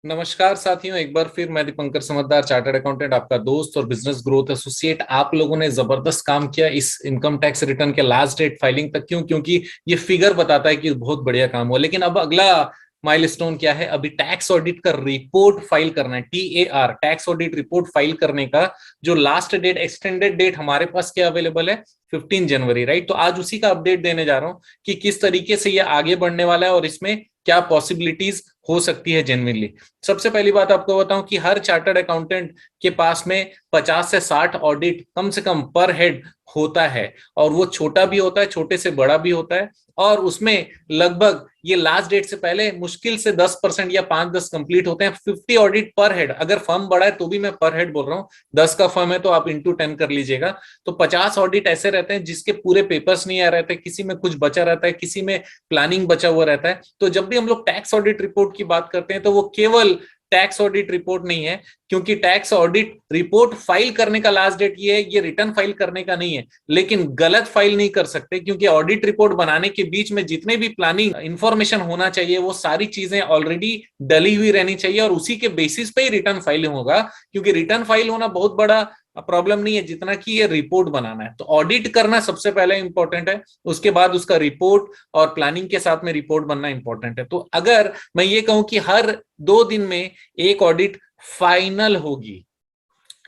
नमस्कार साथियों, एक बार फिर मैं दीपंकर समझदार चार्टर्ड अकाउंटेंट, आपका दोस्त और बिजनेस ग्रोथ एसोसिएट। आप लोगों ने जबरदस्त काम किया इस इनकम टैक्स रिटर्न के लास्ट डेट फाइलिंग तक। क्यों? क्योंकि ये फिगर बताता है कि बहुत बढ़िया काम हुआ। लेकिन अब अगला माइलस्टोन क्या है? अभी टैक्स ऑडिट का रिपोर्ट फाइल करना है। TAR, tax audit report file करने का जो लास्ट डेट, एक्सटेंडेड डेट हमारे पास क्या अवेलेबल है? 15 जनवरी, राइट। तो आज उसी का अपडेट देने जा रहा हूं कि किस तरीके से ये आगे बढ़ने वाला है और इसमें क्या पॉसिबिलिटीज हो सकती है जेन्युइनली। सबसे पहली बात आपको बताऊं कि हर चार्टर्ड अकाउंटेंट के पास में 50 से 60 ऑडिट कम से कम पर हेड होता है, और वो छोटा भी होता है, छोटे से बड़ा भी होता है। और उसमें लगभग ये लास्ट डेट से पहले मुश्किल से 10% या 5-10 कंप्लीट होते हैं। 50 ऑडिट पर हेड, अगर फर्म बड़ा है तो भी मैं पर हेड बोल रहा हूँ, 10 का फर्म है तो आप इंटू 10 कर लीजिएगा। तो 50 ऑडिट ऐसे रहते हैं जिसके पूरे पेपर्स नहीं आ रहे थे, किसी में कुछ बचा रहता है, किसी में प्लानिंग बचा हुआ रहता है। तो जब भी हम लोग टैक्स ऑडिट रिपोर्ट की बात करते हैं तो वो केवल टैक्स ऑडिट रिपोर्ट नहीं है, क्योंकि टैक्स ऑडिट रिपोर्ट फाइल करने का लास्ट डेट ये है, ये रिटर्न फाइल करने का नहीं है। लेकिन गलत फाइल नहीं कर सकते, क्योंकि ऑडिट रिपोर्ट बनाने के बीच में जितने भी प्लानिंग इंफॉर्मेशन होना चाहिए वो सारी चीजें ऑलरेडी डली हुई रहनी चाहिए, और उसी के बेसिस पे ही रिटर्न फाइल होगा। क्योंकि रिटर्न फाइल होना बहुत बड़ा प्रॉब्लम नहीं है जितना कि ये रिपोर्ट बनाना है। तो ऑडिट करना सबसे पहले इंपॉर्टेंट है, उसके बाद उसका रिपोर्ट और प्लानिंग के साथ में रिपोर्ट बनना इंपॉर्टेंट है। तो अगर मैं ये कहूं कि हर 2 दिन में एक ऑडिट फाइनल होगी,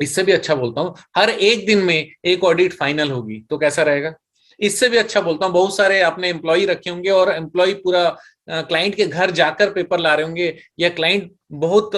इससे भी अच्छा बोलता हूं हर एक दिन में एक ऑडिट फाइनल होगी, तो कैसा रहेगा? इससे भी अच्छा बोलता हूं बहुत सारे आपने एम्प्लॉय रखे होंगे और एम्प्लॉय पूरा क्लाइंट के घर जाकर पेपर ला रहे होंगे, या क्लाइंट बहुत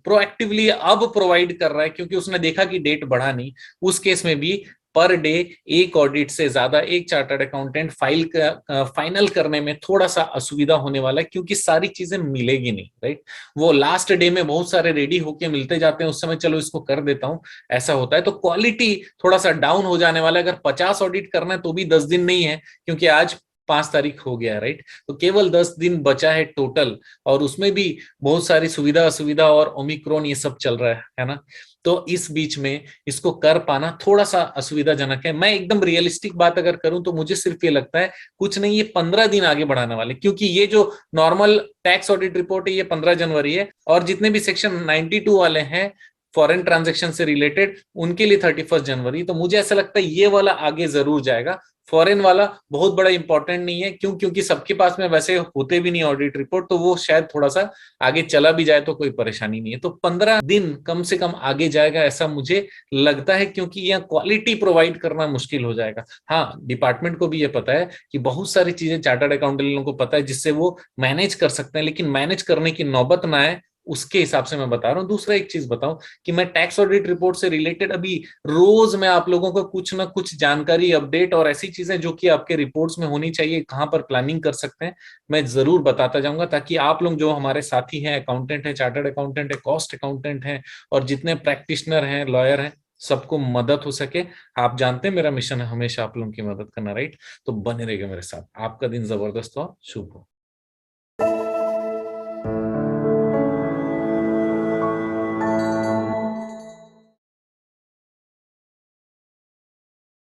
प्रोएक्टिवली अब प्रोवाइड कर रहा है क्योंकि उसने देखा कि डेट बढ़ा नहीं। उस केस में भी पर डे एक ऑडिट से ज्यादा एक चार्टर्ड अकाउंटेंट फाइनल करने में थोड़ा सा असुविधा होने वाला है, क्योंकि सारी चीजें मिलेगी नहीं, राइट। वो लास्ट डे में बहुत सारे रेडी होके मिलते जाते हैं, उस समय चलो इसको कर देता हूं, ऐसा होता है। तो क्वालिटी थोड़ा सा डाउन हो जाने वाला है। अगर 50 ऑडिट करना है तो भी 10 दिन नहीं है, क्योंकि आज 5 तारीख हो गया है, राइट। तो केवल 10 दिन बचा है टोटल, और उसमें भी बहुत सारी सुविधा असुविधा और ओमिक्रॉन ये सब चल रहा है ना। तो इस बीच में इसको कर पाना थोड़ा सा असुविधाजनक है। मैं एकदम रियलिस्टिक बात अगर करूं तो मुझे सिर्फ ये लगता है कुछ नहीं, ये 15 दिन आगे बढ़ाने वाले, क्योंकि ये जो नॉर्मल टैक्स ऑडिट रिपोर्ट है ये 15 जनवरी है, और जितने भी सेक्शन 92 वाले हैं फॉरेन ट्रांजेक्शन से रिलेटेड उनके लिए 31 जनवरी। तो मुझे ऐसा लगता है ये वाला आगे जरूर जाएगा। फॉरेन वाला बहुत बड़ा इंपॉर्टेंट नहीं है, क्यों? क्योंकि सबके पास में वैसे होते भी नहीं ऑडिट रिपोर्ट, तो वो शायद थोड़ा सा आगे चला भी जाए तो कोई परेशानी नहीं है। तो 15 दिन कम से कम आगे जाएगा ऐसा मुझे लगता है, क्योंकि यहाँ क्वालिटी प्रोवाइड करना मुश्किल हो जाएगा। हाँ, डिपार्टमेंट को भी ये पता है कि बहुत सारी चीजें चार्टर्ड अकाउंटेंट को पता है जिससे वो मैनेज कर सकते हैं, लेकिन मैनेज करने की नौबत ना आए उसके हिसाब से मैं बता रहा हूँ। दूसरा एक चीज बताऊं कि मैं टैक्स ऑडिट रिपोर्ट से रिलेटेड अभी रोज मैं आप लोगों को कुछ ना कुछ जानकारी, अपडेट और ऐसी चीजें जो कि आपके रिपोर्ट्स में होनी चाहिए, कहां पर प्लानिंग कर सकते हैं, मैं जरूर बताता जाऊंगा, ताकि आप लोग जो हमारे साथी हैं, अकाउंटेंट है, चार्टर्ड अकाउंटेंट है, कॉस्ट अकाउंटेंट हैं, और जितने प्रैक्टिशनर हैं, लॉयर हैं, सबको मदद हो सके। आप जानते हैं मेरा मिशन है हमेशा आप लोगों की मदद करना, राइट। तो बने रहिएगा मेरे साथ। आपका दिन जबरदस्त हो, शुभ हो।